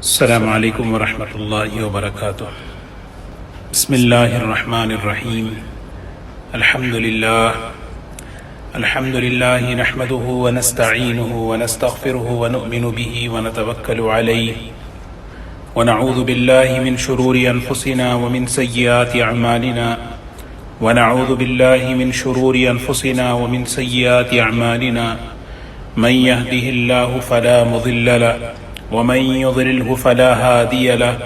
السلام علیکم ورحمۃ اللہ وبرکاتہ۔ بسم اللہ الرحمن الرحیم۔ الحمد للہ نحمده ونستعینه ونستغفره ونؤمن به ونتوکل علیہ ونعوذ باللہ من شرور انفسنا ومن سیئات اعمالنا من يهده الله فلا مضل له ومن يضلله فلا هادي له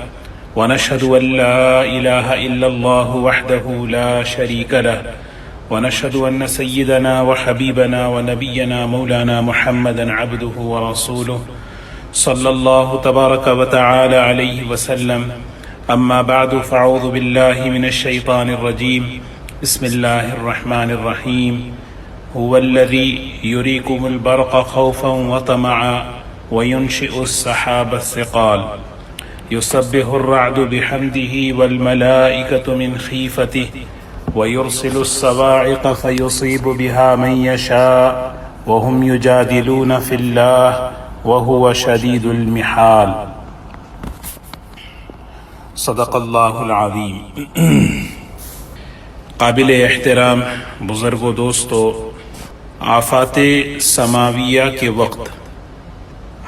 ونشهد أن لا إله إلا الله وحده لا شريك له ونشهد أن سيدنا وحبيبنا ونبينا مولانا محمدا عبده ورسوله صلى الله تبارك وتعالى عليه وسلم. أما بعد فأعوذ بالله من الشيطان الرجيم. بسم الله الرحمن الرحيم. هو الذي يريكم البرق خوفا وطمعا وينشئ السحاب الثقال يسبح الرعد بحمده والملائكة من خيفته ويرسل الصواعق فيصيب بها من يشاء وهم يجادلون في الله وهو شديد المحال. صدق اللہ العظیم. قابل احترام بزرگ و دوستو، آفات سماویہ کے وقت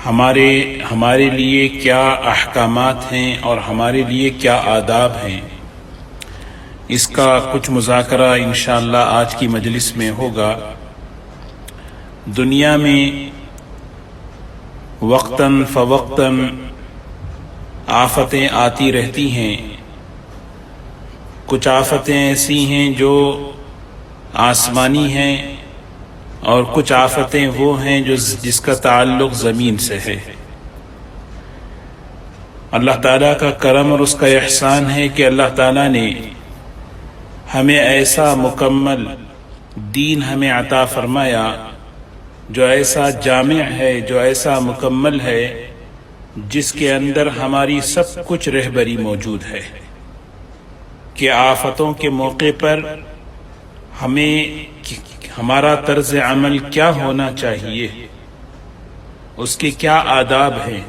ہمارے لیے کیا احکامات ہیں اور ہمارے لیے کیا آداب ہیں، اس کا کچھ مذاکرہ انشاءاللہ آج کی مجلس میں ہوگا. دنیا میں وقتاً فوقتاً آفتیں آتی رہتی ہیں. کچھ آفتیں ایسی ہیں جو آسمانی ہیں اور کچھ آفتیں وہ ہیں جس کا تعلق زمین سے ہے. اللہ تعالیٰ کا کرم اور اس کا احسان ہے کہ اللہ تعالیٰ نے ہمیں ایسا مکمل دین ہمیں عطا فرمایا جو ایسا جامع ہے، جو ایسا مکمل ہے، جس کے اندر ہماری سب کچھ رہبری موجود ہے کہ آفتوں کے موقع پر ہمارا طرز عمل کیا ہونا چاہیے، اس کے کیا آداب ہیں.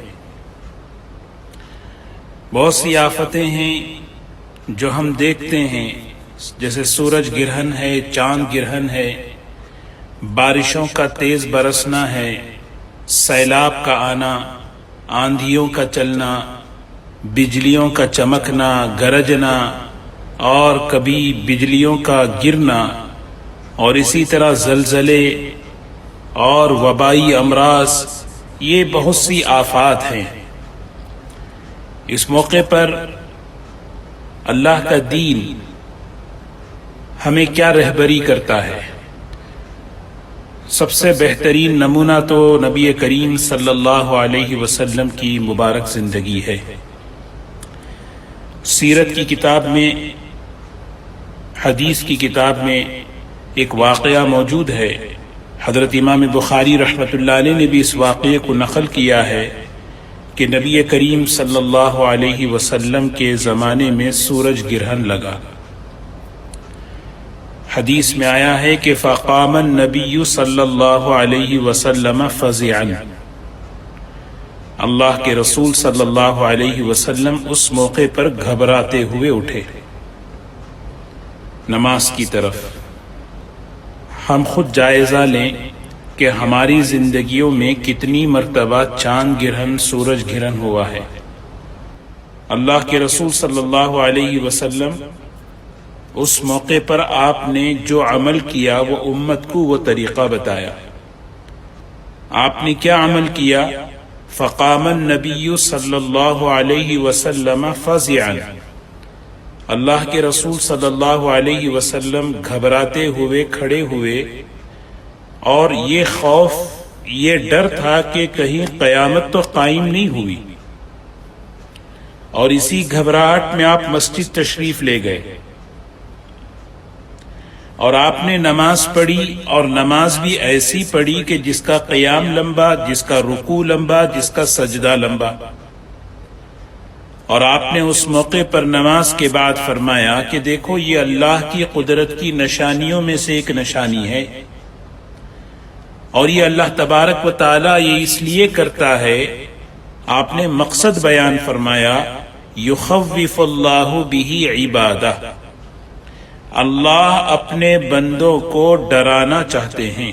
بہت سی آفتیں ہیں جو ہم دیکھتے ہیں، جیسے سورج گرہن ہے، چاند گرہن ہے، بارشوں کا تیز برسنا ہے، سیلاب کا آنا، آندھیوں کا چلنا، بجلیوں کا چمکنا، گرجنا اور کبھی بجلیوں کا گرنا، اور اسی طرح زلزلے اور وبائی امراض. یہ بہت سی آفات ہیں. اس موقع پر اللہ کا دین ہمیں کیا رہبری کرتا ہے؟ سب سے بہترین نمونہ تو نبی کریم صلی اللہ علیہ وسلم کی مبارک زندگی ہے. سیرت کی کتاب میں، حدیث کی کتاب میں ایک واقعہ موجود ہے. حضرت امام بخاری رحمۃ اللہ علیہ نے بھی اس واقعے کو نقل کیا ہے کہ نبی کریم صلی اللہ علیہ وسلم کے زمانے میں سورج گرہن لگا. حدیث میں آیا ہے کہ فقام النبی صلی اللہ علیہ وسلم فزعا، اللہ کے رسول صلی اللہ علیہ وسلم اس موقع پر گھبراتے ہوئے اٹھے نماز کی طرف. ہم خود جائزہ لیں کہ ہماری زندگیوں میں کتنی مرتبہ چاند گرہن، سورج گرہن ہوا ہے. اللہ کے رسول صلی اللہ علیہ وسلم اس موقع پر آپ نے جو عمل کیا وہ امت کو وہ طریقہ بتایا. آپ نے کیا عمل کیا؟ فقام النبی صلی اللہ علیہ وسلم فزعا، اللہ کے رسول صلی اللہ علیہ وسلم گھبراتے ہوئے کھڑے ہوئے، اور یہ خوف، یہ ڈر تھا کہ کہیں قیامت تو قائم نہیں ہوئی. اور اسی گھبراہٹ میں آپ مسجد تشریف لے گئے اور آپ نے نماز پڑھی، اور نماز بھی ایسی پڑھی کہ جس کا قیام لمبا، جس کا رکوع لمبا، جس کا سجدہ لمبا. اور آپ نے اس موقع پر نماز کے بعد فرمایا کہ دیکھو، یہ اللہ کی قدرت کی نشانیوں میں سے ایک نشانی ہے، اور یہ اللہ تبارک و تعالی یہ اس لیے کرتا ہے آپ نے مقصد بیان فرمایا، یخوف اللہ بہ عبادہ، اللہ اپنے بندوں کو ڈرانا چاہتے ہیں،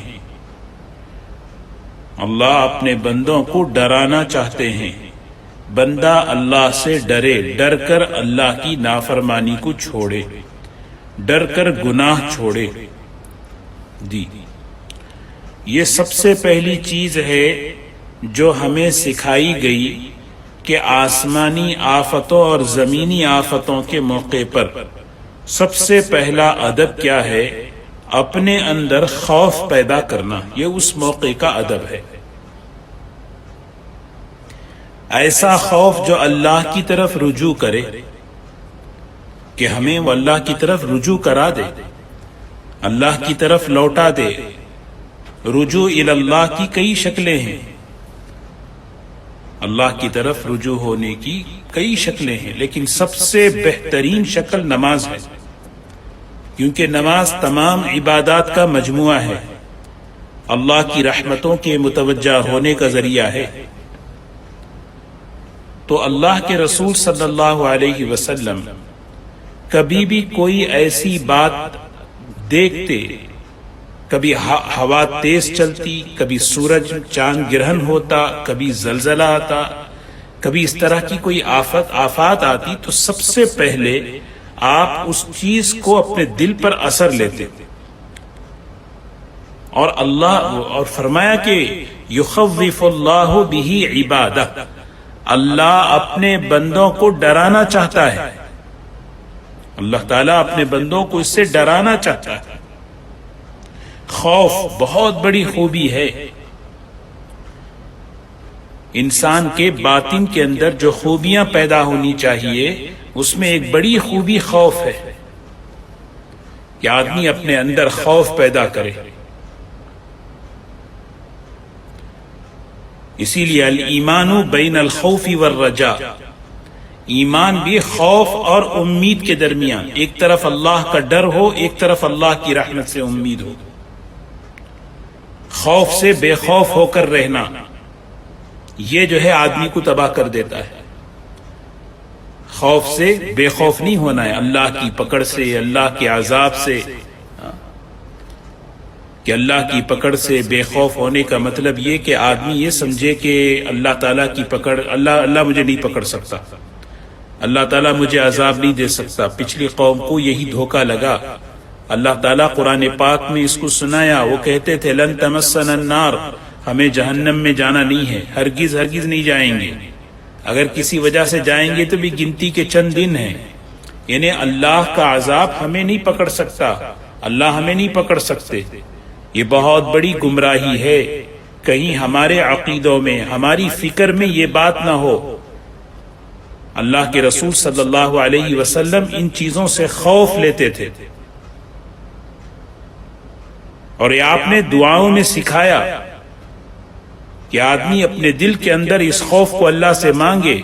اللہ اپنے بندوں کو ڈرانا چاہتے ہیں۔ بندہ اللہ سے ڈرے، ڈر کر اللہ کی نافرمانی کو چھوڑے، ڈر کر گناہ چھوڑے۔ جی، یہ سب سے پہلی چیز ہے جو ہمیں سکھائی گئی کہ آسمانی آفتوں اور زمینی آفتوں کے موقع پر سب سے پہلا ادب کیا ہے؟ اپنے اندر خوف پیدا کرنا، یہ اس موقع کا ادب ہے۔ ایسا خوف جو اللہ کی طرف رجوع کرے، کہ ہمیں وہ اللہ کی طرف رجوع کرا دے، اللہ کی طرف لوٹا دے۔ رجوع الی اللہ کی کئی شکلیں ہیں، اللہ کی طرف رجوع ہونے کی کئی شکلیں ہیں، لیکن سب سے بہترین شکل نماز ہے، کیونکہ نماز تمام عبادات کا مجموعہ ہے، اللہ کی رحمتوں کے متوجہ ہونے کا ذریعہ ہے۔ تو اللہ کے رسول صلی اللہ علیہ وسلم کبھی بھی کوئی ایسی بات دیکھتے، کبھی ہوا تیز چلتی، کبھی سورج چاند گرہن ہوتا، کبھی زلزلہ آتا، کبھی اس طرح کی کوئی آفات آتی، تو سب سے پہلے آپ اس چیز کو اپنے دل پر اثر لیتے، اور فرمایا کہ یخوف اللہ بہ عبادہ، اللہ اپنے بندوں کو ڈرانا چاہتا ہے، اللہ تعالیٰ اپنے بندوں کو اس سے ڈرانا چاہتا ہے۔ خوف بہت بڑی خوبی ہے، انسان کے باطن کے اندر جو خوبیاں پیدا ہونی چاہیے اس میں ایک بڑی خوبی خوف ہے، کہ آدمی اپنے اندر خوف پیدا کرے۔ اسی لیے الایمان بین الخوف والرجاء، ایمان بھی خوف اور امید کے درمیان، ایک طرف اللہ کا ڈر ہو، ایک طرف اللہ کی رحمت سے امید ہو۔ خوف سے بے خوف ہو کر رہنا، یہ جو ہے آدمی کو تباہ کر دیتا ہے۔ خوف سے بے خوف نہیں ہونا ہے، اللہ کی پکڑ سے، اللہ کے عذاب سے، کہ اللہ کی پکڑ سے بے خوف ہونے کا مطلب یہ کہ آدمی یہ سمجھے کہ اللہ تعالیٰ کی پکڑ، اللہ مجھے نہیں پکڑ سکتا، اللہ تعالیٰ مجھے عذاب نہیں دے سکتا۔ پچھلی قوم کو یہی دھوکہ لگا۔ اللہ تعالیٰ قرآن پاک میں اس کو سنایا، وہ کہتے تھے لن تمسنا النار، ہمیں جہنم میں جانا نہیں ہے، ہرگز ہرگز نہیں جائیں گے، اگر کسی وجہ سے جائیں گے تو بھی گنتی کے چند دن ہیں، یعنی اللہ کا عذاب ہمیں نہیں پکڑ سکتا، اللہ ہمیں نہیں پکڑ سکتے۔ یہ بہت بڑی گمراہی ہے، کہیں ہمارے عقیدوں میں، ہماری فکر میں یہ بات نہ ہو۔ اللہ کے رسول صلی اللہ علیہ وسلم ان چیزوں سے خوف لیتے تھے، اور یہ آپ نے دعاؤں میں سکھایا کہ آدمی اپنے دل کے اندر اس خوف کو اللہ سے مانگے،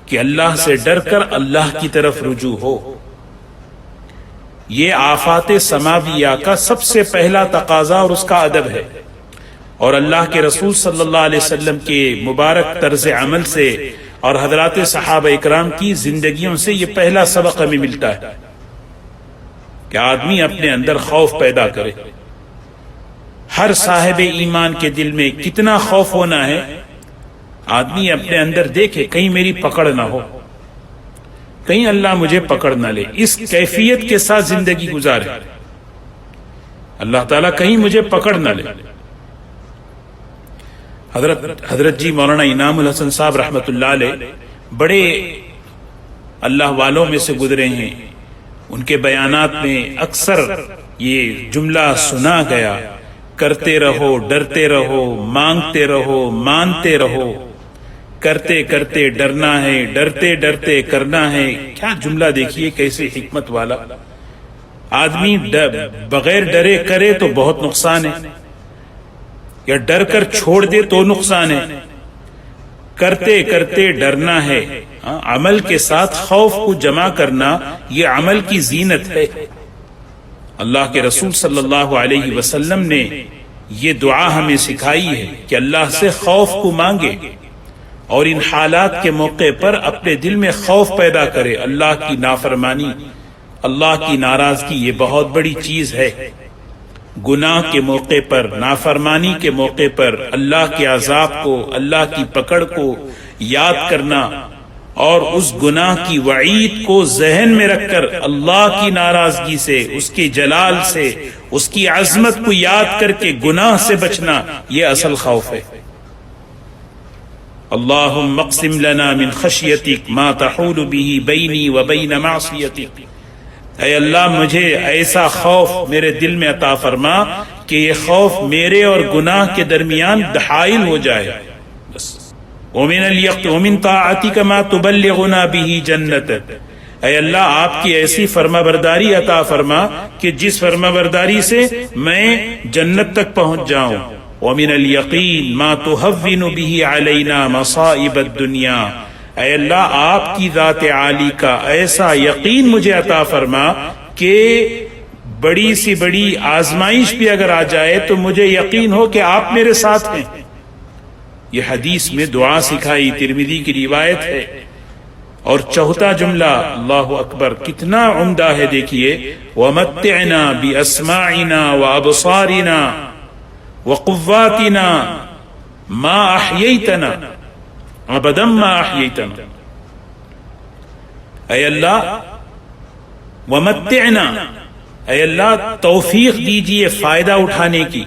کہ اللہ سے ڈر کر اللہ کی طرف رجوع ہو۔ یہ آفات سماویہ کا سب سے پہلا تقاضا اور اس کا ادب ہے، اور اللہ کے رسول صلی اللہ علیہ وسلم کے مبارک طرز عمل سے اور حضرات صحابہ اکرام کی زندگیوں سے یہ پہلا سبق ہمیں ملتا ہے، کہ آدمی اپنے اندر خوف پیدا کرے۔ ہر صاحب ایمان کے دل میں کتنا خوف ہونا ہے، آدمی اپنے اندر دیکھے کہیں میری پکڑ نہ ہو، کہیں اللہ مجھے پکڑ نہ لے، اس کیفیت کے ساتھ زندگی گزارے، اللہ تعالیٰ کہیں مجھے پکڑ نہ لے۔ حضرت جی مولانا انعام الحسن صاحب رحمۃ اللہ علیہ بڑے اللہ والوں میں سے گزرے ہیں، ان کے بیانات میں اکثر یہ جملہ سنا گیا، کرتے رہو، ڈرتے رہو، مانگتے رہو، مانتے رہو، کرتے کرتے ڈرنا ہے، ڈرتے ڈرتے کرنا ہے۔ کیا جملہ دیکھیے کیسے حکمت والا۔ آدمی بغیر ڈرے کرے تو بہت نقصان ہے، یا ڈر کر چھوڑ دے تو نقصان ہے۔ کرتے کرتے ڈرنا ہے، عمل کے ساتھ خوف کو جمع کرنا، یہ عمل کی زینت ہے۔ اللہ کے رسول صلی اللہ علیہ وسلم نے یہ دعا ہمیں سکھائی ہے کہ اللہ سے خوف کو مانگے، اور ان حالات کے موقع پر اپنے دل میں خوف پیدا کرے. اللہ کی نافرمانی، اللہ کی ناراضگی یہ بہت بڑی چیز ہے. گناہ کے موقع پر، نافرمانی کے موقع پر اللہ کے عذاب کو، اللہ کی پکڑ کو یاد کرنا اور اس گناہ کی وعید کو ذہن میں رکھ کر اللہ کی ناراضگی سے، اس کے جلال سے، اس کی عظمت کو یاد کر کے گناہ سے بچنا، یہ اصل خوف ہے. اللہم اقسم لنا من خشیتک ما تحول به بینی وبین معصیتک. اے اللہ مجھے ایسا خوف میرے دل میں عطا فرما کہ یہ خوف میرے اور گناہ کے درمیان حائل ہو جائے. بس. ومن طاعتک ما تبلغنا به جنتک. اے اللہ آپ کی ایسی فرما برداری عطا فرما کہ جس فرما برداری سے میں جنت تک پہنچ جاؤں. ومن الیقین ما تهون به علینا مصائب الدنیا. اے اللہ آپ کی ذات عالی کا ایسا یقین مجھے عطا فرما کہ بڑی سی بڑی آزمائش بھی اگر آ جائے تو مجھے یقین ہو کہ آپ میرے ساتھ ہیں. یہ حدیث میں دعا سکھائی، ترمذی کی روایت ہے. اور چوتھا جملہ اللہ اکبر کتنا عمدہ ہے، دیکھیے وَمَتِّعْنَا بِأَسْمَاعِنَا وَأَبْصَارِنَا وَقُوَّاتِنَا مَا أَحْيَيْتَنَا ابدا ما احییتنا. اے اللہ ومتعنا، اے اللہ توفیق دیجئے فائدہ اٹھانے کی،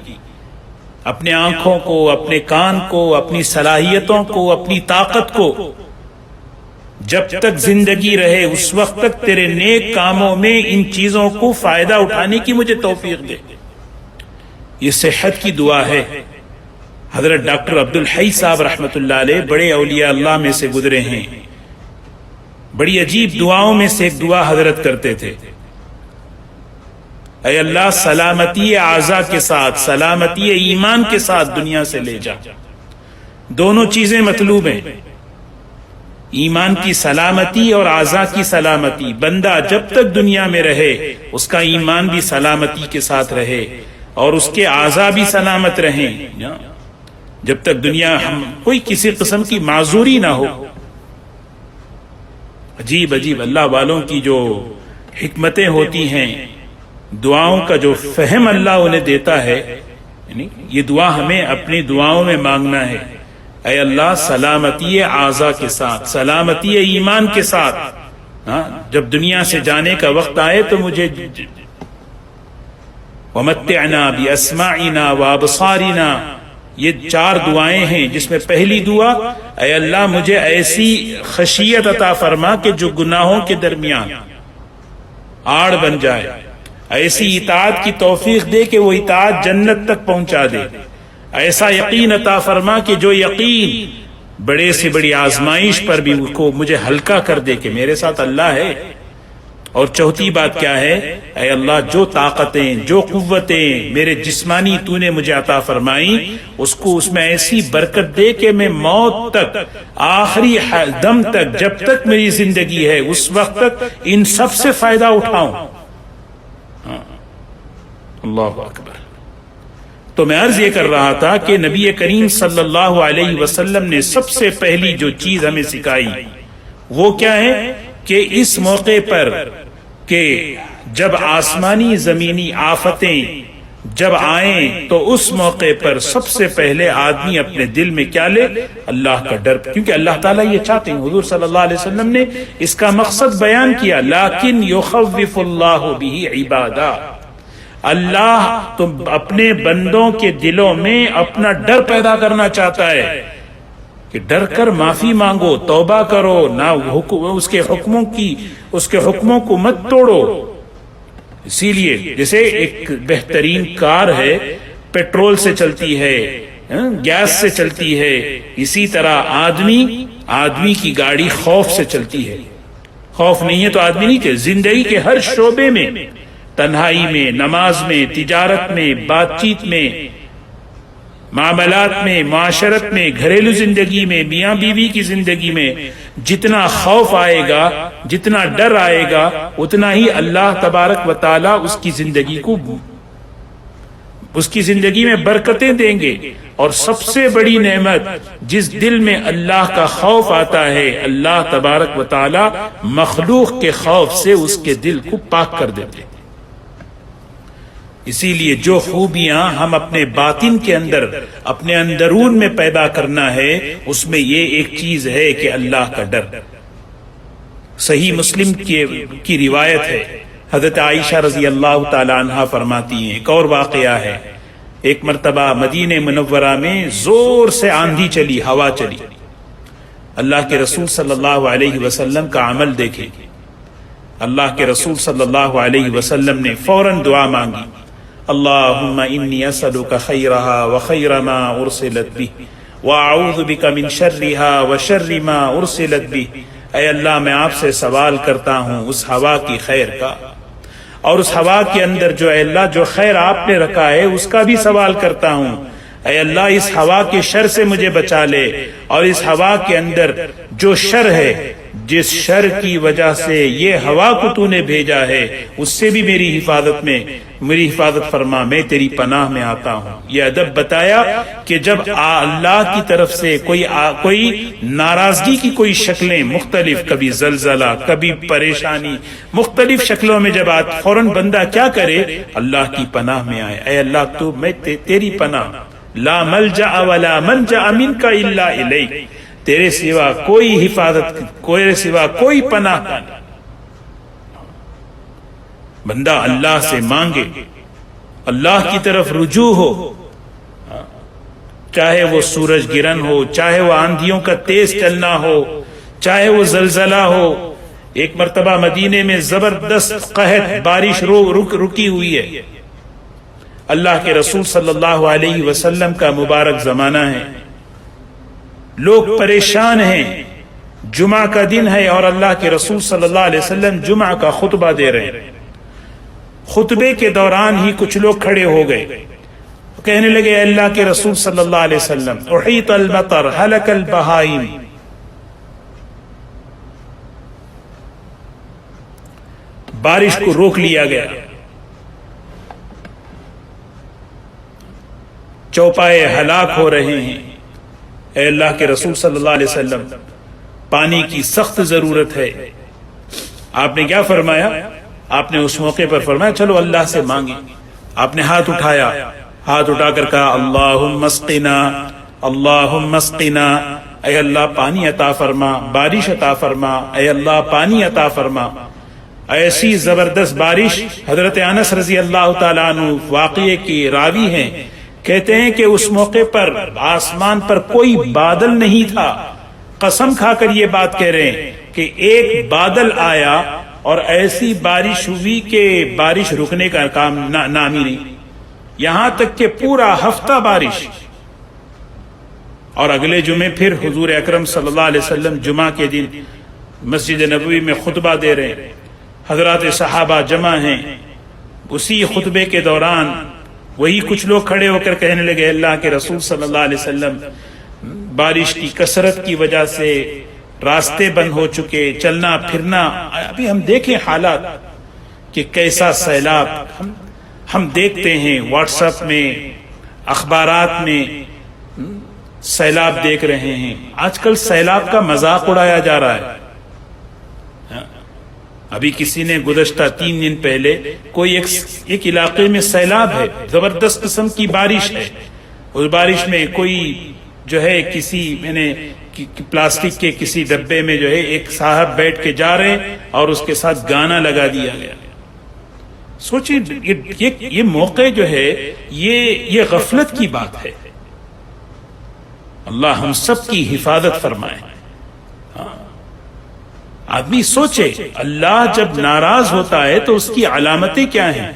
اپنے آنکھوں کو، اپنے کان کو، اپنی صلاحیتوں کو، اپنی طاقت کو، جب تک زندگی رہے اس وقت تک تیرے نیک کاموں میں ان چیزوں کو فائدہ اٹھانے کی مجھے توفیق دے. یہ صحت کی دعا ہے. حضرت ڈاکٹر عبدالحی صاحب رحمۃ اللہ علیہ بڑے اولیاء اللہ میں سے گزرے ہیں. بڑی عجیب دعاؤں میں سے ایک دعا حضرت کرتے تھے، اے اللہ سلامتی اعضاء کے ساتھ، سلامتی ایمان کے ساتھ دنیا سے لے جا. دونوں چیزیں مطلوب ہیں، ایمان کی سلامتی اور اعضاء کی سلامتی. بندہ جب تک دنیا میں رہے اس کا ایمان بھی سلامتی کے ساتھ رہے اور اس کے اعضاء بھی سلامت رہیں. جب تک دنیا ہم کوئی کسی قسم کی معذوری نہ ہو. عجیب عجیب اللہ والوں کی جو حکمتیں ہوتی ہیں، دعاؤں کا جو فہم اللہ انہیں دیتا ہے. یعنی یہ دعا ہمیں اپنی دعاؤں میں مانگنا ہے، اے اللہ سلامتی اعضاء کے ساتھ، سلامتی ایمان کے ساتھ. جب دنیا سے جانے کا وقت آئے تو مجھے وَمَتِّعْنَا بِأَسْمَاعِنَا وَأَبْصَارِنَا. یہ 4 دعائیں ہیں جس میں پہلی دعا اے اللہ مجھے ایسی خشیت عطا فرما کہ جو گناہوں کے درمیان آڑ بن جائے، ایسی اطاعت کی توفیق دے کہ وہ اطاعت جنت تک پہنچا دے. ایسا یقین عطا فرما کہ جو یقین بڑے سے بڑی آزمائش پر بھی کو مجھے ہلکا کر دے کہ میرے ساتھ اللہ ہے. اور چوتھی بات کیا ہے، اے اللہ جو طاقتیں، جو قوتیں میرے جسمانی تو نے مجھے عطا فرمائی اس کو اس میں ایسی برکت دے کہ میں موت تک، آخری دم تک، جب تک میری زندگی ہے اس وقت تک ان سب سے فائدہ اٹھاؤں. اللہ اکبر. تو میں عرض یہ کر رہا تھا کہ نبی کریم صلی اللہ علیہ وسلم نے سب سے پہلی جو چیز ہمیں سکھائی وہ کیا ہے کہ اس موقع پر کہ جب آسمانی زمینی آفتیں جب آئیں تو اس موقع پر سب سے پہلے آدمی اپنے دل میں کیا لے؟ اللہ کا ڈر. کیونکہ اللہ تعالیٰ یہ چاہتے ہیں، حضور صلی اللہ علیہ وسلم نے اس کا مقصد بیان کیا، لیکن یخوف اللہ بہ عبادہ. اللہ تو اپنے بندوں کے دلوں میں اپنا ڈر پیدا کرنا چاہتا ہے کہ ڈر کر معافی مانگو، توبہ کرو، نہ اس کے حکموں کو مت توڑو. اسی لیے جیسے ایک بہترین کار ہے پیٹرول سے چلتی ہے، گیس سے چلتی ہے، اسی طرح آدمی کی گاڑی خوف سے چلتی ہے. خوف نہیں ہے تو آدمی نہیں کہ زندگی کے ہر شعبے میں، تنہائی میں، نماز میں، تجارت میں، بات چیت میں، معاملات میں، معاشرت میں، گھریلو زندگی میں، میاں بیوی کی زندگی میں جتنا خوف آئے گا، جتنا ڈر آئے گا، اتنا ہی اللہ تبارک و تعالی اس کی زندگی کو اس کی زندگی میں برکتیں دیں گے. اور سب سے بڑی نعمت، جس دل میں اللہ کا خوف آتا ہے، اللہ تبارک و تعالی مخلوق کے خوف سے اس کے دل کو پاک کر دیتے. اسی لیے جو خوبیاں ہم اپنے باطن کے اندر، اپنے اندرون میں پیدا کرنا ہے، اس میں یہ ایک چیز ہے کہ اللہ کا ڈر. صحیح مسلم کی روایت ہے، حضرت عائشہ رضی اللہ تعالی عنہا فرماتی ہیں، ایک اور واقعہ ہے، ایک مرتبہ مدینہ منورہ میں زور سے آندھی چلی، ہوا چلی. اللہ کے رسول صلی اللہ علیہ وسلم کا عمل دیکھیں. اللہ کے رسول صلی اللہ علیہ وسلم نے فوراً دعا مانگی، اللہم انی اسألک خیرہا وخیر ما ارسلت بہ واعوذ بک من شرہا وشر ما ارسلت بہ. اے اللہ، میں آپ سے سوال کرتا ہوں اس ہوا کی خیر کا، اور اس ہوا کے اندر جو اے اللہ جو خیر آپ نے رکھا ہے اس کا بھی سوال کرتا ہوں. اے اللہ، اس ہوا کے شر سے مجھے بچا لے، اور اس ہوا کے اندر جو شر ہے، جس شر کی وجہ سے یہ ہوا کو تو نے بھیجا ہے، اس سے بھی میری حفاظت فرما، میں تیری پناہ میں آتا ہوں. یہ ادب بتایا کہ جب اللہ کی طرف سے کوئی ناراضگی کی کوئی شکلیں مختلف، کبھی زلزلہ، کبھی پریشانی، مختلف شکلوں میں جب آت، فوراً بندہ کیا کرے؟ اللہ کی پناہ میں آئے. اے اللہ، تو میں تیری پناہ، لا ملجأ ولا منجأ منک الا الیک، تیرے سوا کوئی حفاظت، کوئی سوا کوئی پناہ نہیں. بندہ اللہ سے مانگے، اللہ کی طرف رجوع ہو، چاہے وہ سورج گرہن ہو، چاہے وہ آندھیوں کا تیز چلنا ہو، چاہے وہ زلزلہ ہو. ایک مرتبہ مدینے میں زبردست قحط، بارش رکی ہوئی ہے. اللہ کے رسول صلی اللہ علیہ وسلم کا مبارک زمانہ ہے، لوگ پریشان ہیں، جمعہ کا دن ہے اور اللہ کے رسول صلی اللہ علیہ وسلم جمعہ کا خطبہ دے رہے ہیں. خطبے کے دوران ہی کچھ لوگ کھڑے ہو گئے، کہنے لگے، اے اللہ کے رسول صلی اللہ علیہ وسلم، احیط المطر ہلک البہائم، بارش کو روک لیا گیا، چوپائے ہلاک ہو رہے ہیں. اے اللہ کے رسول صلی اللہ علیہ وسلم، پانی کی سخت ضرورت ہے. آپ نے کیا فرمایا؟ آپ نے اس موقع پر فرمایا، چلو اللہ سے مانگیں. آپ نے ہاتھ اٹھایا، ہاتھ اٹھا کر کہا، اللہم اسقنا، اللہم اسقنا، اے اللہ پانی عطا فرما، بارش عطا فرما، اے اللہ پانی عطا فرما. ایسی زبردست بارش، حضرت انس رضی اللہ تعالیٰ عنہ واقعے کی راوی ہیں، کہتے ہیں کہ اس موقع پر آسمان پر کوئی بادل نہیں تھا. قسم کھا کر یہ بات کہہ رہے ہیں کہ ایک بادل آیا اور ایسی بارش ہوئی کہ بارش رکنے کا کام نام ہی نہیں، یہاں تک کہ پورا ہفتہ بارش. اور اگلے جمعے پھر حضور اکرم صلی اللہ علیہ وسلم جمعہ کے دن مسجد نبوی میں خطبہ دے رہے ہیں، حضرات صحابہ جمع ہیں. اسی خطبے کے دوران وہی کچھ لوگ کھڑے ہو کر کہنے لگے، اللہ کے رسول صلی اللہ علیہ وسلم، بارش کی کثرت کی وجہ سے راستے بند ہو چکے، چلنا پھرنا، ابھی ہم دیکھیں حالات کہ کیسا سیلاب ہم دیکھتے ہیں، واٹس ایپ میں، اخبارات میں سیلاب دیکھ رہے ہیں. آج کل سیلاب کا مذاق اڑایا جا رہا ہے. ابھی کسی نے گزشتہ 3 دن پہلے کوئی ایک علاقے میں سیلاب ہے، زبردست قسم کی بارش ہے، اس بارش میں کوئی جو ہے میں نے پلاسٹک کے کسی ڈبے میں جو ہے ایک صاحب بیٹھ کے جا رہے ہیں اور اس کے ساتھ گانا لگا دیا گیا. سوچیں یہ موقع جو ہے یہ غفلت کی بات ہے. اللہ ہم سب کی حفاظت فرمائے. آدمی سوچے، اللہ جب ناراض ہوتا ہے تو اس کی علامتیں کیا ہیں؟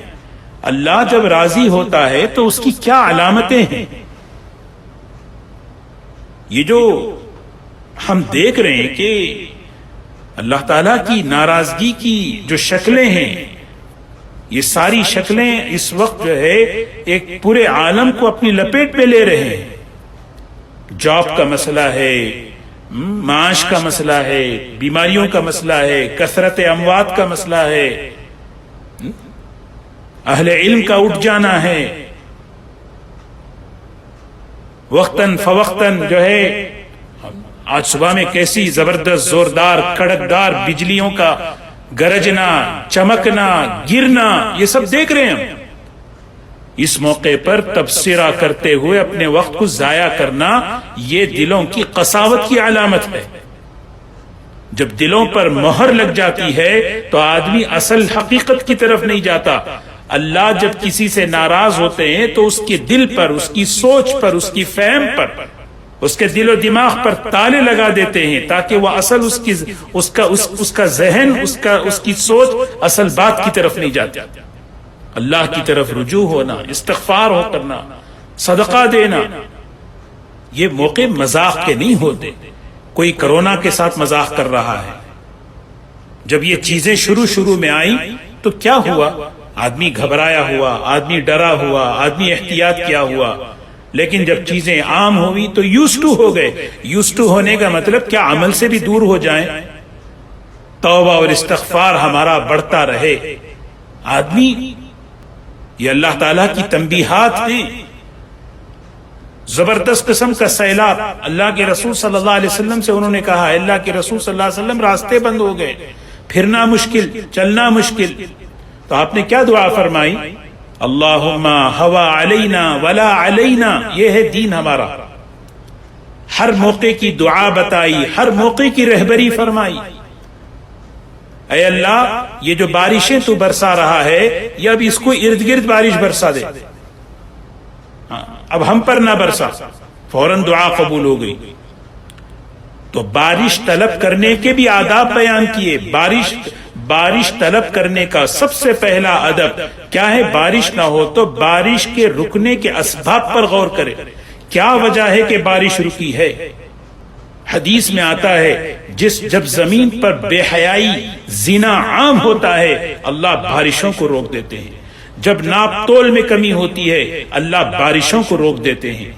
اللہ جب راضی ہوتا ہے تو اس کی کیا علامتیں ہیں؟ یہ جو ہم دیکھ رہے ہیں کہ اللہ تعالیٰ کی ناراضگی کی جو شکلیں ہیں، یہ ساری شکلیں اس وقت جو ہے ایک پورے عالم کو اپنی لپیٹ میں لے رہے ہیں. جاب کا مسئلہ ہے، معاش کا مسئلہ ہے، بیماریوں کا مسئلہ ہے، کثرت اموات کا مسئلہ ہے، اہل علم کا اٹھ جانا ہے. وقتاً فوقتاً جو ہے آج صبح میں کیسی زبردست زوردار کڑکدار بجلیوں کا گرجنا، چمکنا، گرنا، یہ سب دیکھ رہے ہیں ہم۔ اس موقع پر تبصرہ کرتے ہوئے اپنے وقت کو ضائع کرنا یہ دلوں کی قساوت کی علامت ہے۔ جب دلوں پر مہر لگ جاتی ہے تو آدمی اصل حقیقت کی طرف نہیں جاتا۔ اللہ جب کسی سے ناراض ہوتے ہیں تو اس کے دل پر، اس کی سوچ پر، اس کی فہم پر، اس کے دل و دماغ پر تالے لگا دیتے ہیں تاکہ وہ اصل اس کا ذہن، اس کی سوچ اصل بات کی طرف نہیں جاتی۔ اللہ کی طرف رجوع ہونا، استغفار ہو کرنا، صدقہ دینا، یہ موقع مذاق کے نہیں ہوتے۔ کوئی کرونا کے ساتھ مذاق کر رہا ہے۔ جب یہ چیزیں شروع میں آئیں تو کیا ہوا؟ آدمی گھبرایا ہوا، آدمی ڈرا ہوا، آدمی احتیاط کیا ہوا، لیکن جب چیزیں عام ہوئی تو یوزڈ ہو گئے۔ یوزڈ ہونے کا مطلب کیا عمل سے بھی دور ہو جائیں؟ توبہ اور استغفار ہمارا بڑھتا رہے۔ آدمی، یہ اللہ تعالیٰ کی تنبیہات ہیں۔ زبردست قسم کا سیلاب، اللہ کے رسول صلی اللہ علیہ وسلم سے انہوں نے کہا، اللہ کے رسول صلی اللہ علیہ وسلم راستے بند ہو گئے، پھرنا مشکل، چلنا مشکل، تو آپ نے کیا دعا فرمائی؟ اللہم ہوا علینا ولا علینا۔ یہ ہے دین ہمارا۔ ہر موقع کی دعا بتائی، ہر موقع کی رہبری فرمائی۔ اے اللہ، یہ جو بارشیں تو برسا رہا ہے، یہ اب اس کو ارد گرد بارش برسا دے، اب ہم پر نہ برسا۔ فوراً دعا قبول ہو گئی۔ تو بارش طلب کرنے کے بھی آداب بیان کیے۔ بارش طلب کرنے کا سب سے پہلا ادب کیا ہے؟ بارش نہ ہو تو بارش کے رکنے کے اسباب پر غور کرے۔ کیا وجہ ہے کہ بارش رکی ہے؟ حدیث میں آتا ہے جب زمین پر بے حیائی، زنا عام ہوتا ہے، اللہ بارشوں کو روک دیتے ہیں۔ جب ناپ تول میں کمی ہوتی ہے، اللہ بارشوں کو روک دیتے ہیں۔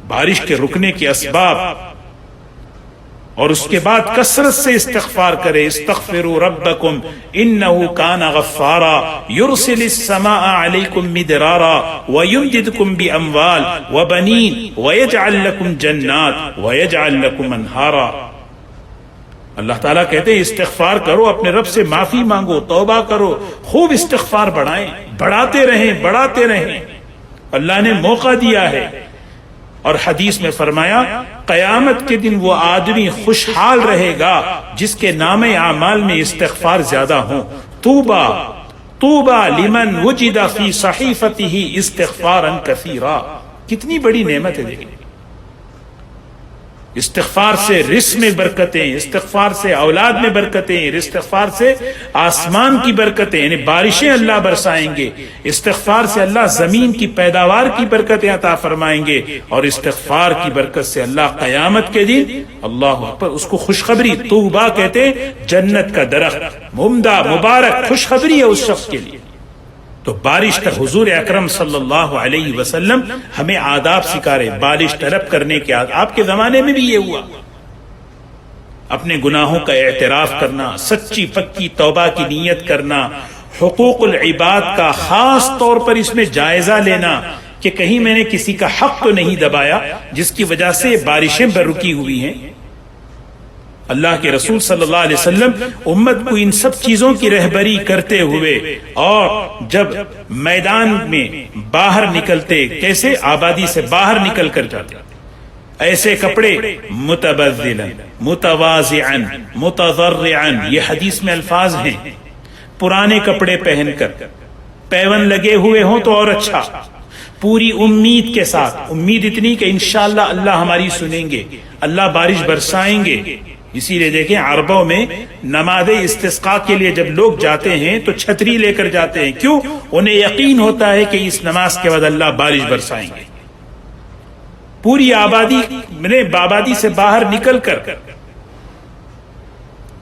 بارش کے رکنے کے اسباب، اور اس کے بعد کثرت سے استغفار کرے۔ استغفروا ربکم انہ کان غفارا یرسل السماء علیکم مدرارا ویمددکم باموال وبنین ویجعل لکم جنات ویجعل لکم انہارا۔ اللہ تعالیٰ کہتے ہیں استغفار کرو، اپنے رب سے معافی مانگو، توبہ کرو، خوب استغفار بڑھائیں، بڑھاتے رہیں۔ اللہ نے موقع دیا ہے۔ اور حدیث میں فرمایا قیامت کے دن وہ آدمی خوشحال رہے گا جس کے نام اعمال میں استغفار زیادہ ہوں۔ طوبى لمن وجد فی صحیفته استغفارا کثیرا۔ کتنی بڑی نعمت ہے دیکھیں۔ استغفار سے رزق میں برکتیں، استغفار سے اولاد میں برکتیں، استغفار سے آسمان کی برکتیں، یعنی بارشیں اللہ برسائیں گے۔ استغفار سے اللہ زمین کی پیداوار کی برکتیں عطا فرمائیں گے، اور استغفار کی برکت سے اللہ قیامت کے دن، اللہ اکبر، اس کو خوشخبری، طوبیٰ کہتے ہیں جنت کا درخت، ممدہ، مبارک، خوشخبری ہے اس شخص کے لیے۔ تو بارش کا حضور اکرم صلی اللہ علیہ وسلم ہمیں آداب سکھا رہے، بارش طلب کرنے کے آداب۔ آپ کے زمانے میں بھی یہ ہوا۔ اپنے گناہوں کا اعتراف کرنا، سچی پکی توبہ کی نیت کرنا، حقوق العباد کا خاص طور پر اس میں جائزہ لینا کہ کہیں میں نے کسی کا حق تو نہیں دبایا جس کی وجہ سے بارشیں برکی ہوئی ہیں۔ اللہ کے رسول صلی اللہ علیہ وسلم امت کو ان سب چیزوں کی رہبری کرتے ہوئے، اور جب میدان میں باہر نکلتے، کیسے آبادی سے باہر نکل کر جاتے، ایسے کپڑے متبذلا متواضعا متضرعا، یہ حدیث میں الفاظ ہیں، پرانے کپڑے پہن کر، پیون لگے ہوئے ہوں تو اور اچھا، پوری امید کے ساتھ، امید اتنی کہ انشاءاللہ اللہ ہماری سنیں گے، اللہ بارش برسائیں گے۔ اسی لیے دیکھیں عربوں میں نماز استسقاء کے لیے جب لوگ جاتے ہیں تو چھتری لے کر جاتے ہیں، کیوں؟ انہیں یقین ہوتا ہے کہ اس نماز کے بعد اللہ بارش برسائیں گے۔ پوری آبادی سے باہر نکل کر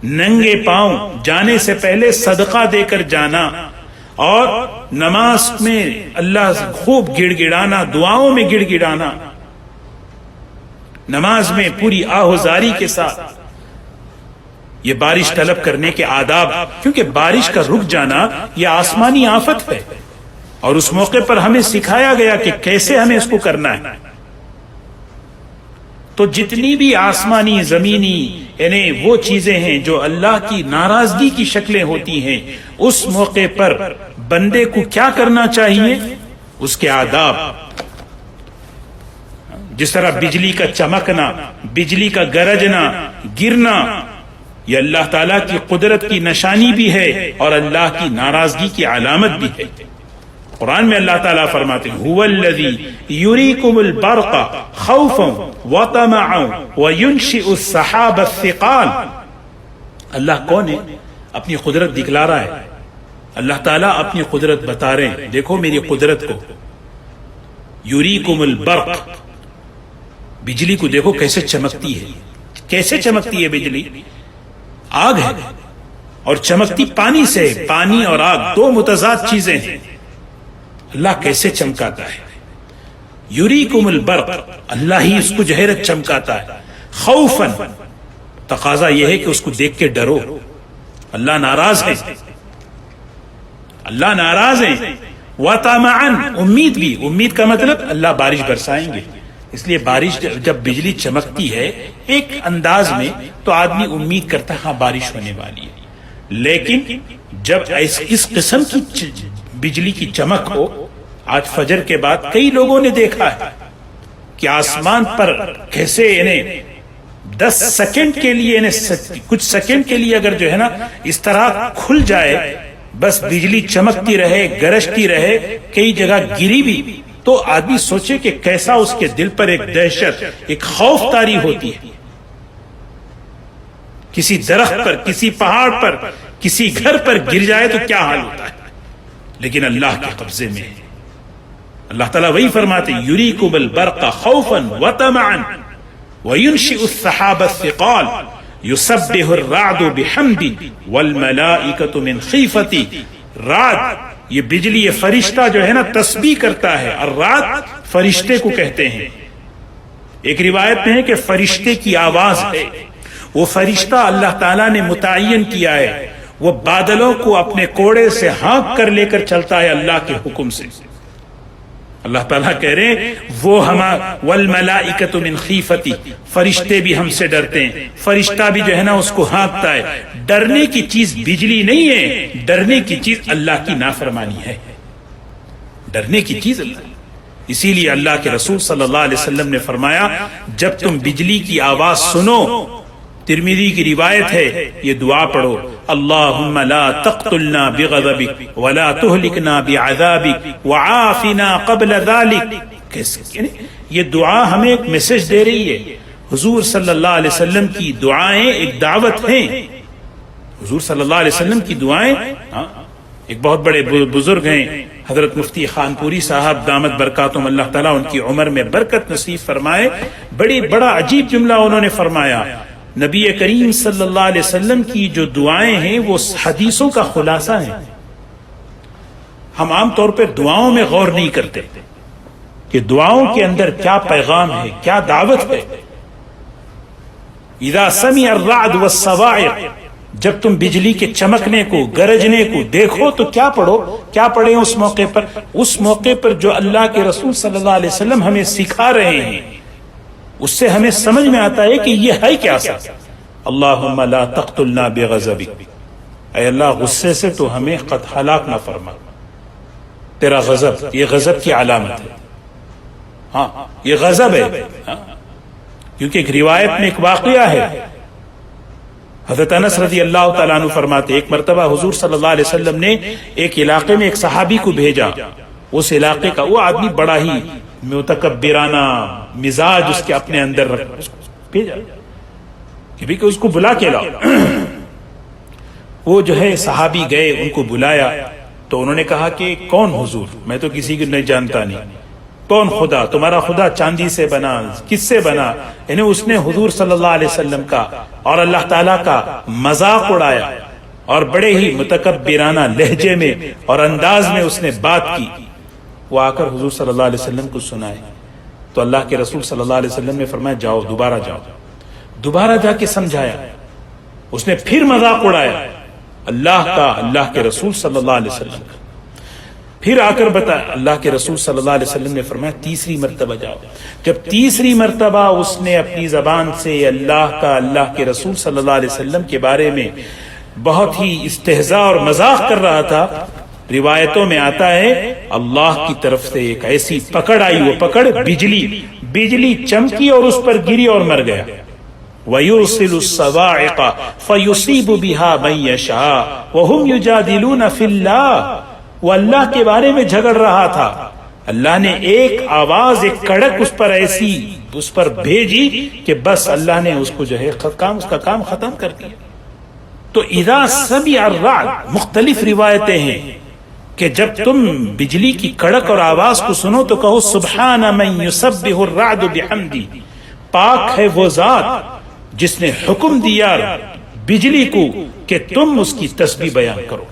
ننگے پاؤں جانے سے پہلے صدقہ دے کر جانا، اور نماز میں اللہ سے خوب گڑ گڑانا، دعاؤں میں گڑ گڑانا، نماز میں پوری آہوزاری کے ساتھ، یہ بارش طلب کرنے کے آداب۔ کیونکہ بارش کا رک جانا یہ آسمانی آفت ہے، اور اس موقع پر ہمیں سکھایا گیا کہ کیسے ہمیں اس کو کرنا ہے۔ تو جتنی بھی آسمانی زمینی یعنی وہ چیزیں ہیں جو اللہ کی ناراضگی کی شکلیں ہوتی ہیں، اس موقع پر بندے کو کیا کرنا چاہیے؟ اس کے آداب، جس طرح بجلی کا چمکنا، بجلی کا گرجنا، گرنا، یہ اللہ تعالیٰ کی قدرت کی نشانی بھی ہے اور اللہ کی ناراضگی کی علامت بھی ہے۔ قرآن میں اللہ تعالیٰ فرماتے ہیں هو الذی یریکم البرق خوفا وطمعا وینشئ السحاب الثقال۔ اللہ کون ہے؟ اپنی قدرت دکھلا رہا ہے، اللہ تعالیٰ اپنی قدرت بتا رہے ہیں، دیکھو میری قدرت کو۔ یریکم البرق، بجلی کو دیکھو کیسے چمکتی ہے، کیسے چمکتی ہے بجلی؟ آگ ہے اور چمکتی پانی سے، پانی اور آگ دو متضاد چیزیں ہیں، اللہ کیسے چمکاتا ہے؟ یریکم البرق، اللہ ہی اس کو جہرت چمکاتا ہے۔ خوفاً، تقاضا یہ ہے کہ اس کو دیکھ کے ڈرو، اللہ ناراض ہے، اللہ ناراض ہے۔ وطمعاً، امید بھی، امید کا مطلب اللہ بارش برسائیں گے، اس لیے بارش جب بجلی چمکتی ہے ایک انداز میں تو آدمی امید کرتا ہے ہاں بارش ہونے والی ہے، لیکن جب اس قسم کی بجلی کی چمک ہو، آج فجر کے بعد کئی لوگوں نے دیکھا ہے کہ آسمان پر کیسے یعنی 10 سیکنڈ کے لیے، یعنی کچھ سیکنڈ کے لیے اگر جو ہے نا اس طرح کھل جائے، بس بجلی چمکتی رہے، گرجتی رہے، کئی جگہ گری بھی، تو آدمی سوچے کہ کیسا اس کے دل پر ایک دہشت، ایک خوف طاری ہوتی ہے۔ کسی درخت پر، کسی پہاڑ پر، کسی گھر پر گر جائے تو کیا حال ہوتا ہے، لیکن اللہ کے قبضے میں ہے۔ اللہ تعالیٰ وہی فرماتے یریکم البرق خوفا وطمعا وینشئ السحاب الثقال یسبح الرعد بحمد والملائکۃ من خیفتی۔ رعد، یہ بجلی، یہ فرشتہ جو ہے نا تسبیح کرتا ہے، اور رعد فرشتے کو کہتے ہیں۔ ایک روایت میں ہے کہ فرشتے کی آواز ہے، وہ فرشتہ اللہ تعالیٰ نے متعین کیا ہے، وہ بادلوں کو اپنے کوڑے سے ہانک کر لے کر چلتا ہے اللہ کے حکم سے۔ اللہ تعالیٰ کہہ رہے ہیں وہ والملائکۃ من خیفتی، فرشتے بھی ہم سے ڈرتے ہیں، فرشتہ بھی جو ہے نا اس کو ہانکتا ہے۔ ڈرنے کی چیز بجلی نہیں ہے، ڈرنے کی چیز اللہ کی نافرمانی ہے، ڈرنے کی چیز اللہ۔ اسی لیے اللہ کے رسول صلی اللہ علیہ وسلم نے فرمایا جب تم بجلی کی آواز سنو، ترمذی کی روایت ہے، یہ دعا پڑھو، اللہم لا تقتلنا بغضبک ولا تہلکنا بعذابک وعافنا قبل ذلک۔ یہ دعا ہمیں ایک میسج دے رہی ہے، حضور صلی اللہ علیہ وسلم کی دعائیں ایک دعوت ہیں، حضور صلی اللہ علیہ وسلم کی دعائیں۔ ایک بہت بڑے بزرگ ہیں حضرت مفتی خان پوری صاحب دامت برکاتہم، اللہ تعالیٰ ان کی عمر میں برکت نصیب فرمائے، بڑا عجیب جملہ انہوں نے فرمایا، نبی کریم صلی اللہ علیہ وسلم کی جو دعائیں ہیں وہ حدیثوں کا خلاصہ ہیں۔ ہم عام طور پہ دعاؤں میں غور نہیں کرتے کہ دعاؤں کے اندر کیا پیغام ہے، کیا دعوت ہے۔ اذا سمع الرعد والصواعق، جب تم بجلی کے چمکنے کو، گرجنے کو دیکھو تو کیا پڑھو، کیا پڑھیں اس موقع پر؟ اس موقع پر جو اللہ کے رسول صلی اللہ علیہ وسلم ہمیں سکھا رہے ہیں، اس سے ہمیں سمجھ میں آتا ہے کہ یہ ہے کیا سب۔ اللہم لا تقتلنا بغضبک، اے اللہ غصے سے تو ہمیں قد ہلاک نہ فرما، تیرا غضب یہ غضب کی علامت ہے، ہاں یہ غضب ہے، کیونکہ ایک روایت میں ایک واقعہ ہے، حضرت انس رضی اللہ تعالیٰ عنہ فرماتے ایک مرتبہ حضور صلی اللہ علیہ وسلم نے ایک علاقے میں ایک صحابی کو بھیجا، اس علاقے کا وہ آدمی بڑا ہی متکبرانہ مزاج اس کے اپنے اندر بھیجا کہ بھی کہ اس کو بلا کے لاؤ۔ وہ جو ہے صحابی گئے، ان کو بلایا تو انہوں نے کہا کہ کون حضور؟ میں تو کسی کو نہیں جانتا، نہیں۔ کون خدا؟ تمہارا خدا چاندی سے بنا، کس سے بنا؟ یعنی اس نے حضور صلی اللہ علیہ وسلم کا اور اللہ تعالیٰ کا مذاق اڑایا، اور بڑے ہی متکبرانہ لہجے میں اور انداز میں اس نے بات کی۔ وہ آ کر حضور صلی اللہ علیہ وسلم کو سنائے تو اللہ کے رسول صلی اللہ علیہ وسلم نے فرمایا جاؤ، دوبارہ جاؤ، دوبارہ جا کے سمجھایا۔ اس نے پھر مذاق اڑایا اللہ کا، اللہ کے رسول صلی اللہ علیہ وسلم کا۔ پھر آ کر بتا اللہ کے رسول صلی اللہ علیہ وسلم نے فرمایا تیسری مرتبہ جاؤ. جب تیسری مرتبہ اس نے اپنی زبان سے اللہ کے رسول صلی اللہ علیہ وسلم کے بارے میں بہت ہی استہزاء اور مذاق کر رہا تھا، روایتوں میں آتا ہے اللہ کی طرف سے ایک ایسی پکڑ آئی، وہ پکڑ بجلی چمکی اور اس پر گری اور مر گیا. وَيُرْسِلُ الصَّوَاعِقَ فَيُصِيبُ بِهَا مَن يَشَاءُ وَهُمْ يُجَادِلُونَ فِي اللَّهِ. وہ اللہ کے بارے میں جھگڑ رہا تھا، اللہ نے ایک آواز، ایک کڑک اس پر ایسی اس پر بھیجی کہ بس اللہ نے اس کو جو ہے اس کا کام ختم کر دیا. تو اذا سمع الرعد، مختلف روایتیں ہیں کہ جب تم بجلی کی کڑک اور آواز کو سنو تو کہو سبحان من یسبح الرعد بحمدی، پاک ہے وہ ذات جس نے حکم دیا بجلی کو کہ تم اس کی تسبیح بیان کرو.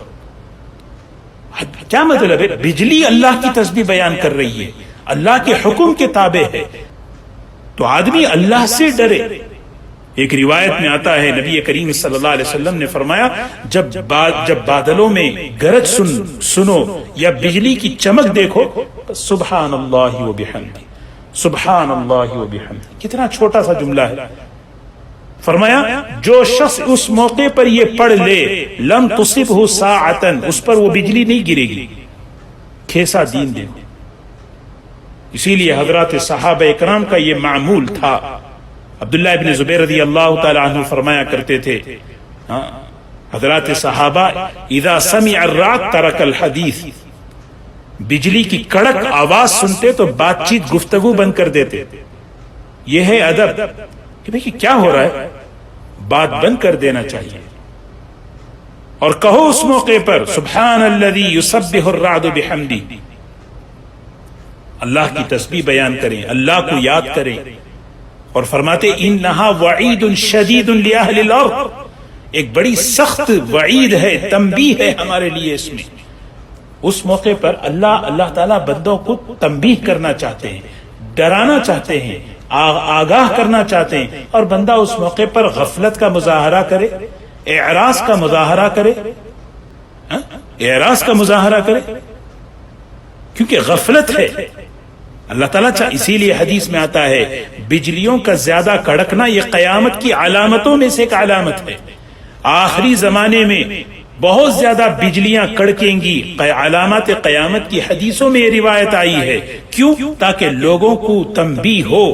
کیا مطلب ہے؟ بجلی اللہ کی تسبیح بیان کر رہی ہے، اللہ کے حکم کے تابع ہے، تو آدمی اللہ سے ڈرے. ایک روایت میں آتا ہے نبی کریم صلی اللہ علیہ وسلم نے فرمایا جب بادلوں میں گرج سنو یا بجلی کی چمک دیکھو، سبحان اللہ و بحمدہ، سبحان اللہ و بحمدہ. کتنا چھوٹا سا جملہ ہے. فرمایا جو شخص اس موقع پر یہ پڑھ لے لم تصبہ ساعتن، اس پر وہ بجلی نہیں گرے گی. کیسا دین دیکھو. اسی لیے حضرات صحابہ اکرام کا یہ معمول تھا. عبداللہ ابن زبیر رضی اللہ تعالی عنہ فرمایا کرتے تھے حضرات صحابہ اذا سمع الرعد ترک الحدیث، بجلی کی کڑک آواز سنتے تو بات چیت گفتگو بند کر دیتے. یہ ہے ادب کہ بھئی کیا ہو رہا ہے، بات بند کر دینا چاہیے. اور کہو اس موقع پر سبحان الذی یسبح الرعد بحمدہ، اللہ کی تسبیح بیان کریں، اللہ کو یاد کریں. اور فرماتے انہا وعید شدید لأہل الارض، ایک بڑی سخت وعید ہے، تنبیہ ہے ہمارے لیے اس میں. اس موقع پر اللہ تعالیٰ بندوں کو تنبیہ کرنا چاہتے ہیں، ڈرانا چاہتے ہیں، آگاہ کرنا چاہتے ہیں. اور بندہ اس موقع پر غفلت کا مظاہرہ کرے، اعراض کا مظاہرہ کرے، اعراض کا مظاہرہ کرے، کیونکہ غفلت ہے. اللہ تعالیٰ اسی لیے حدیث میں آتا ہے بجلیوں کا زیادہ کڑکنا یہ قیامت کی علامتوں میں سے ایک علامت ہے. آخری زمانے میں بہت زیادہ بجلیاں کڑکیں گی، علامات قیامت کی حدیثوں میں یہ روایت آئی ہے. کیوں؟ تاکہ لوگوں کو تنبیہ ہو،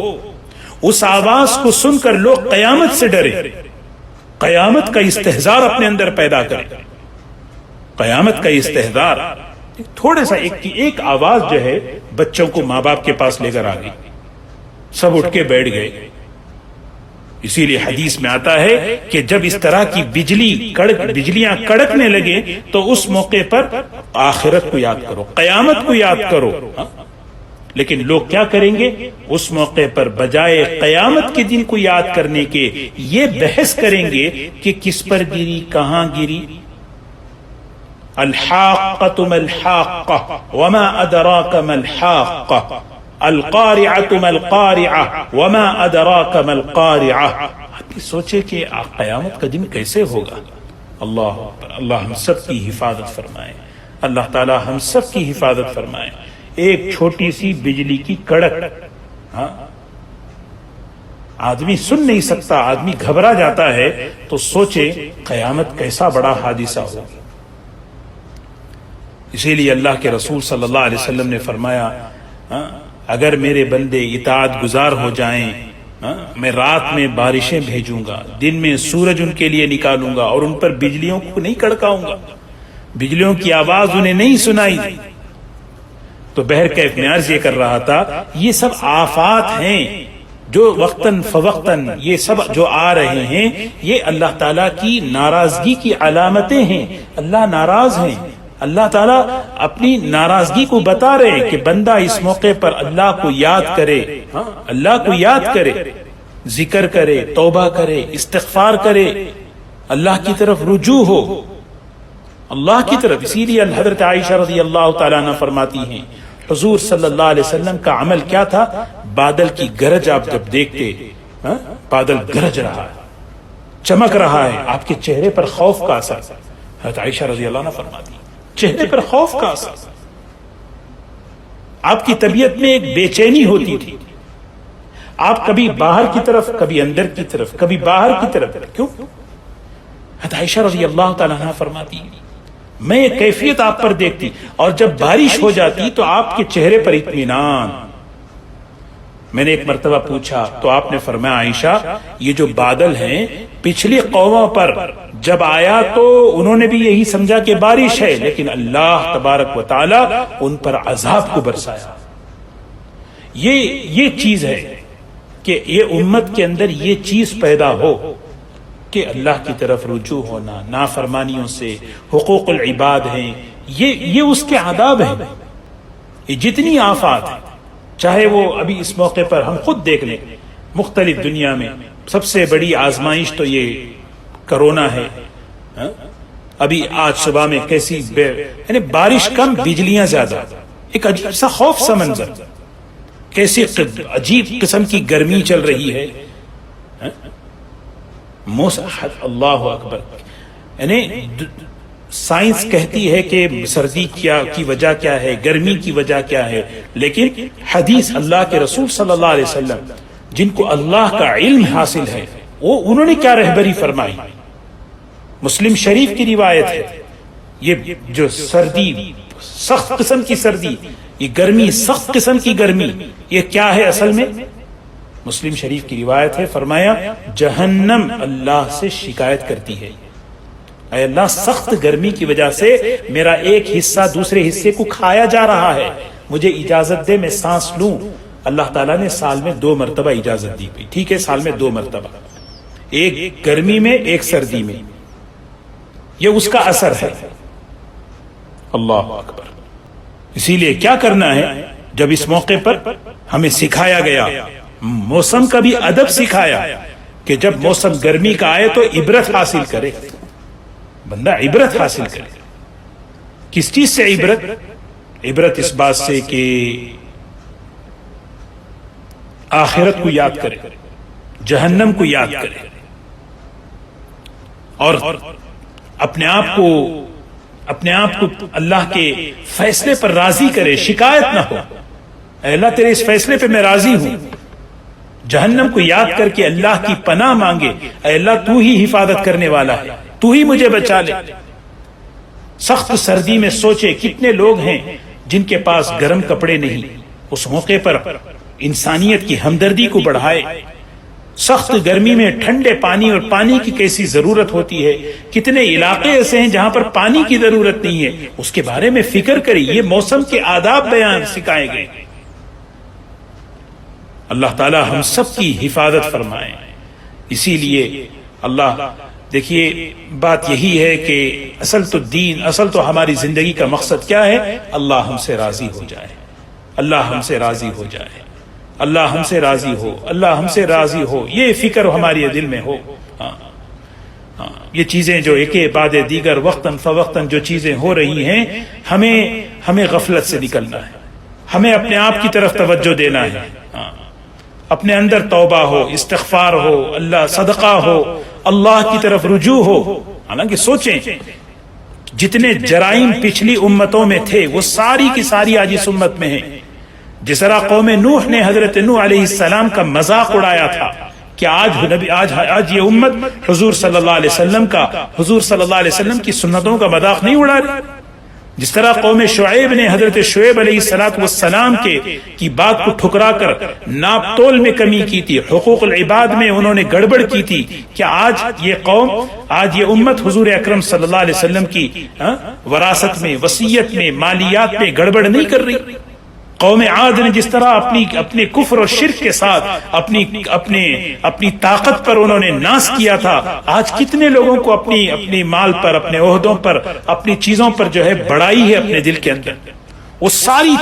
اس آواز کو سن کر لوگ قیامت سے ڈرے، قیامت کا استحضار اپنے اندر پیدا کرے. قیامت کا استحضار تھوڑا سا ایک آواز جو ہے بچوں کو ماں باپ کے پاس لے کر آ گئی، سب اٹھ کے بیٹھ گئے. اسی لیے حدیث میں آتا ہے کہ جب اس طرح کی بجلیاں کڑکنے لگے تو اس موقع پر آخرت کو یاد کرو، قیامت کو یاد کرو. لیکن لوگ کیا کریں گے؟ اس موقع پر بجائے قیامت کے دن کو یاد کرنے کے یہ بحث کریں گے کہ کس پر گری، کہاں گری. الحاقۃ ما الحاقۃ وما ادراک ما الحاقۃ القارعۃ ما القارعۃ وما ادراک ما القارعۃ. آپ سوچے کہ قیامت کا دن کیسے ہوگا. اللہ ہم سب کی حفاظت فرمائے، اللہ تعالی ہم سب کی حفاظت فرمائے. ایک چھوٹی سی بجلی کی کڑک آدمی سن نہیں سکتا، آدمی گھبرا جاتا ہے، تو سوچے قیامت کیسا بڑا حادثہ ہو. اسی لیے اللہ کے رسول صلی اللہ علیہ وسلم نے فرمایا اگر میرے بندے اطاعت گزار ہو جائیں، میں رات میں بارشیں بھیجوں گا، دن میں سورج ان کے لیے نکالوں گا، اور ان پر بجلیوں کو نہیں کڑکاؤں گا، بجلیوں کی آواز انہیں نہیں سنائی. تو بہرکیف میں عرض یہ کر رہا تھا یہ سب آفات ہیں جو وقتاً فوقتاً یہ سب جو آ رہے ہیں، یہ اللہ تعالیٰ کی ناراضگی کی علامتیں ہیں. اللہ ناراض ہیں، اللہ تعالیٰ اپنی ناراضگی کو بتا رہے ہیں کہ بندہ اس موقع پر اللہ کو یاد کرے، اللہ کو یاد کرے، ذکر کرے، توبہ کرے، استغفار کرے، اللہ کی طرف رجوع ہو، اللہ کی طرف. اسی لیے حضرت عائشہ رضی اللہ تعالیٰ عنہ فرماتی ہیں حضور صلی اللہ علیہ وسلم کا عمل کیا تھا؟ بادل کی گرج آپ جب دیکھتے، بادل گرج رہا ہے، چمک رہا ہے، آپ کے چہرے پر خوف کا اثر. حضرت عائشہ رضی اللہ عنہ فرماتی چہرے پر خوف کا اثر. آپ کی طبیعت میں ایک بے چینی ہوتی تھی، آپ کبھی باہر کی طرف، کبھی اندر کی طرف، کبھی باہر کی طرف. کیوں؟ حضرت عائشہ رضی اللہ تعالیٰ عنہ فرماتی میں ایک کیفیت آپ پر دیکھتی، اور جب بارش ہو جاتی تو آپ کے چہرے پر اطمینان. میں نے ایک مرتبہ پوچھا تو آپ نے فرمایا عائشہ یہ جو بادل ہیں پچھلی قوموں پر جب آیا تو انہوں نے بھی یہی سمجھا کہ بارش ہے، لیکن اللہ تبارک و تعالی ان پر عذاب کو برسایا. یہ چیز ہے کہ یہ امت کے اندر یہ چیز پیدا ہو کہ اللہ کی طرف رجوع ہونا، نافرمانیوں سے، حقوق العباد ہیں، یہ اس کے آداب ہیں. یہ جتنی آفات ہیں، چاہے وہ ابھی اس موقع پر ہم خود دیکھ لیں، مختلف دنیا میں سب سے بڑی آزمائش تو یہ کرونا ہے. ابھی آج صبح میں کیسی یعنی بارش کم، بجلیاں زیادہ، ایک عجیب سا خوف سا منظر، کیسی عجیب قسم کی گرمی چل رہی ہے. اللہ اکبر. یعنی سائنس کہتی ہے کہ سردی کی وجہ کیا ہے، گرمی کی وجہ کیا ہے، لیکن حدیث اللہ کے رسول صلی اللہ علیہ وسلم جن کو اللہ کا علم حاصل ہے انہوں نے کیا رہبری فرمائی. مسلم شریف کی روایت ہے، یہ جو سردی، سخت قسم کی سردی، یہ گرمی، سخت قسم کی گرمی، یہ کیا ہے اصل میں؟ مسلم شریف کی روایت ہے، فرمایا جہنم اللہ سے شکایت کرتی ہے، اے اللہ سخت گرمی کی وجہ سے میرا ایک حصہ دوسرے حصے کو کھایا جا رہا ہے، مجھے اجازت دے میں سانس لوں. اللہ تعالیٰ نے سال میں 2 مرتبہ اجازت دی. ٹھیک ہے، سال میں 2 مرتبہ، ایک گرمی میں، ایک سردی میں. یہ اس کا اثر ہے. اللہ اکبر. اسی لیے کیا کرنا ہے، جب اس موقع پر ہمیں سکھایا گیا، موسم کا بھی ادب سکھایا کہ جب موسم گرمی کا آئے تو عبرت حاصل کرے، بندہ عبرت حاصل کرے. کس چیز سے عبرت؟ عبرت اس بات سے کہ آخرت کو یاد کرے، جہنم کو یاد کرے، اور اپنے آپ کو اللہ کے فیصلے پر راضی کرے، شکایت نہ ہو. اے اللہ تیرے اس فیصلے پہ میں راضی ہوں. جہنم کو یاد کر کے اللہ کی پناہ مانگے، اے اللہ تو ہی حفاظت کرنے والا ہے، تو ہی مجھے بچا لے. سخت سردی میں سوچے کتنے لوگ ہیں جن کے پاس گرم کپڑے نہیں، اس موقع پر انسانیت کی ہمدردی کو بڑھائے. سخت گرمی میں ٹھنڈے پانی اور پانی کی کیسی ضرورت ہوتی ہے، کتنے علاقے ایسے ہیں جہاں پر پانی کی ضرورت نہیں ہے، اس کے بارے میں فکر کری. یہ موسم کے آداب بیان سکھائے گئے. اللہ تعالی ہم سب کی حفاظت فرمائے. اسی لیے اللہ، دیکھیے بات یہی ہے کہ اصل تو ہماری زندگی کا مقصد کیا ہے؟ اللہ ہم سے راضی ہو جائے، اللہ ہم سے راضی ہو جائے، اللہ ہم سے راضی ہو، اللہ ہم سے راضی ہو، یہ فکر ہمارے دل میں ہو. یہ چیزیں جو ایک بعد دیگر وقتاً فوقتاً جو چیزیں ہو رہی ہیں، ہمیں غفلت سے نکلنا ہے، ہمیں اپنے آپ کی طرف توجہ دینا ہے. اپنے اندر توبہ ہو، استغفار ہو، اللہ صدقہ ہو، اللہ کی طرف رجوع ہو. حالانکہ سوچیں جتنے جرائم پچھلی امتوں میں تھے وہ ساری کی ساری آج اس امت میں ہیں. جس طرح قوم نوح نے حضرت نوح علیہ السلام کا مذاق اڑایا تھا کہ آج یہ امت حضور صلی اللہ علیہ وسلم کی سنتوں کا مذاق نہیں اڑا رہی. جس طرح قوم شعیب نے حضرت شعیب علیہ السلام کی بات کو ٹھکرا کر ناپ تول میں کمی کی تھی، حقوق العباد میں انہوں نے گڑبڑ کی تھی، کہ آج یہ امت حضور اکرم صلی اللہ علیہ وسلم کی وراثت میں، وصیت میں، مالیات میں گڑبڑ نہیں کر رہی. قوم عاد نے جس طرح اپنے کفر اور شرک کے ساتھ اپنی طاقت پر انہوں نے ناس کیا تھا، آج کتنے لوگوں کو اپنی مال پر، اپنے عہدوں پر، اپنی چیزوں پر جو ہے بڑائی ہے اپنے دل کے اندر. وہ ساری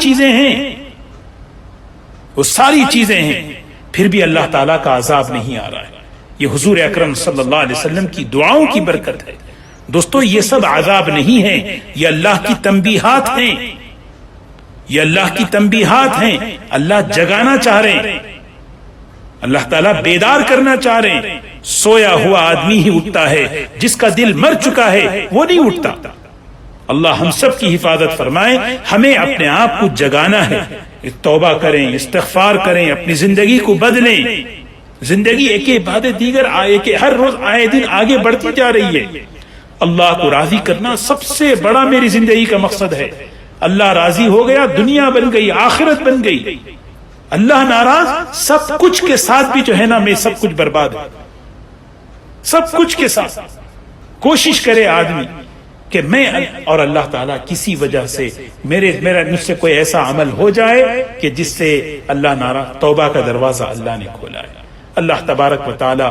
چیزیں ہیں، پھر بھی اللہ تعالیٰ کا عذاب نہیں آ رہا ہے. یہ حضور اکرم صلی اللہ علیہ وسلم کی دعاؤں کی برکت ہے. دوستو یہ سب عذاب نہیں ہیں، یہ اللہ کی تنبیہات ہیں، یہ اللہ کی تنبیہات ہیں. اللہ جگانا چاہ رہے ہیں، اللہ تعالیٰ بیدار کرنا چاہ رہے ہیں. سویا ہوا آدمی ہی اٹھتا ہے، جس کا دل مر چکا ہے وہ نہیں اٹھتا. اللہ ہم سب کی حفاظت فرمائے. ہمیں اپنے آپ کو جگانا ہے، توبہ کریں، استغفار کریں، اپنی زندگی کو بدلیں. زندگی ایک بعد دیگر ہر روز آئے دن آگے بڑھتی جا رہی ہے. اللہ کو راضی کرنا سب سے بڑا میری زندگی کا مقصد ہے. اللہ راضی ہو گیا، دنیا بن گئی، آخرت بن گئی. اللہ ناراض، سب کچھ کے ساتھ بھی جو ہے نا میں سب کچھ برباد ہے. سب کچھ کے ساتھ کوشش کرے آدمی کہ میں اور اللہ تعالیٰ کسی وجہ سے مجھ سے کوئی ایسا عمل ہو جائے کہ جس سے اللہ ناراض. توبہ کا دروازہ اللہ نے کھولا ہے. اللہ تبارک و تعالیٰ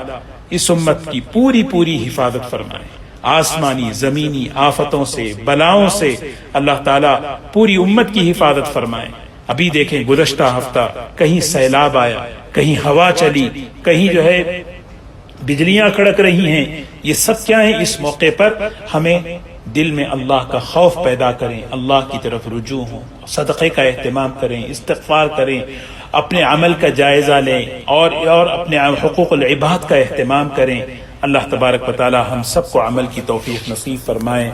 اس امت کی پوری حفاظت فرمائے، آسمانی زمینی آفتوں سے، بلاؤں سے اللہ تعالیٰ پوری امت کی حفاظت فرمائے. ابھی دیکھیں گزشتہ ہفتہ کہیں سیلاب آیا، کہیں ہوا چلی، کہیں جو ہے بجلیاں کڑک رہی ہیں. یہ سب کیا ہے؟ اس موقع پر ہمیں دل میں اللہ کا خوف پیدا کریں، اللہ کی طرف رجوع ہوں، صدقے کا اہتمام کریں، استغفار کریں، اپنے عمل کا جائزہ لیں اور اپنے حقوق العباد کا اہتمام کریں. اللہ تبارک و تعالی ہم سب کو عمل کی توفیق نصیب فرمائے.